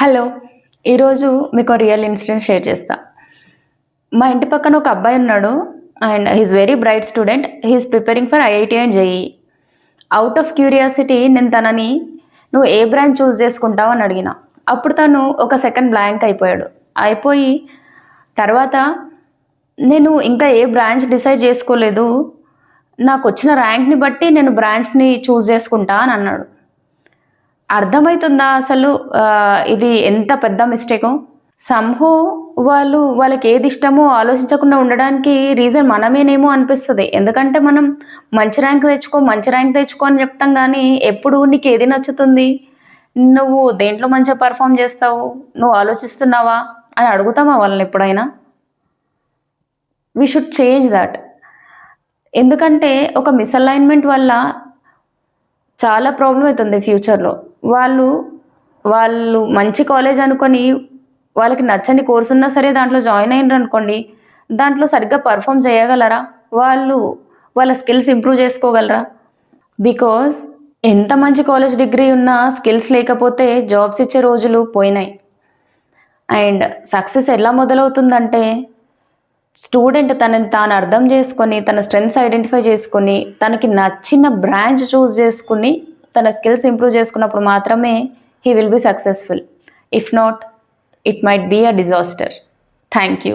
Hello! ఈరోజు మీకో real incident share చేస్తా. మా ఇంటి పక్కన ఒక అబ్బాయి ఉన్నాడు. And he is very bright student. He is preparing for IIT and JEE. Out of curiosity నేను తనని "నువ్వు ఏ బ్రాంచ్ చూజ్ చేసుకుంటావు?" అని అడిగిన. అప్పుడు తను ఒక సెకండ్ బ్లాంక్ అయిపోయాడు. అయిపోయి తర్వాత "నేను ఇంకా ఏ బ్రాంచ్ డిసైడ్ చేసుకోలేదు. నాకొచ్చిన ర్యాంక్‌ని బట్టి నేను బ్రాంచ్‌ని చూజ్ చేసుకుంటా" అని అన్నాడు. అర్థమైతుందా అసలు ఇది ఎంత పెద్ద మిస్టేకో? సమ్‌హౌ వాళ్ళకేది ఇష్టమో ఆలోచించకుండా ఉండడానికి రీజన్ మనమేనేమో అనిపిస్తది. ఎందుకంటే మనం మంచి ర్యాంక్ తెచ్చుకో, మంచి ర్యాంక్ తెచ్చుకో అని చెప్తాం గానీ, ఎప్పుడు నీకేది నచ్చుతుంది? నువ్వు దేంట్లో మంచిగా పెర్ఫార్మ్ చేస్తావు? నువ్వు ఆలోచిస్తున్నావా? అని అడుగుతామా వాళ్ళని ఎప్పుడైనా? We should change that. ఎందుకంటే ఒక మిసలైన్‌మెంట్ వల్ల చాలా ప్రాబ్లమ్ అయితుంది ఫ్యూచర్‌లో. వాళ్ళు, వాళ్ళు మంచి కాలేజ్ అనుకోని, వాళ్ళకి నచ్చని కోర్స్ ఉన్నా సరే దాంట్లో జాయిన్ అయ్యిండ్రనుకోండి, దాంట్లో సరిగ్గా పెర్ఫార్మ్ చేయగలరా? వాళ్ళు వాళ్ళ స్కిల్స్ ఇంప్రూవ్ చేసుకోగలరా? బికాజ్ ఎంత మంచి కాలేజ్ డిగ్రీ ఉన్నా స్కిల్స్ లేకపోతే జాబ్స్ ఇచ్చే రోజులు పోయినాయి. అండ్ సక్సెస్ ఎలా మొదలవుతుందంటే, స్టూడెంట్ తనని తాను అర్థం చేసుకొని, తన స్ట్రెంగ్త్స్ ఐడెంటిఫై చేసుకొని, తనకి నచ్చిన బ్రాంచ్ చూజ్ చేసుకొని, తన స్కిల్స్ ఇంప్రూవ్ చేసుకున్నప్పుడు మాత్రమే he will be successful. If not, it might be a disaster. Thank you.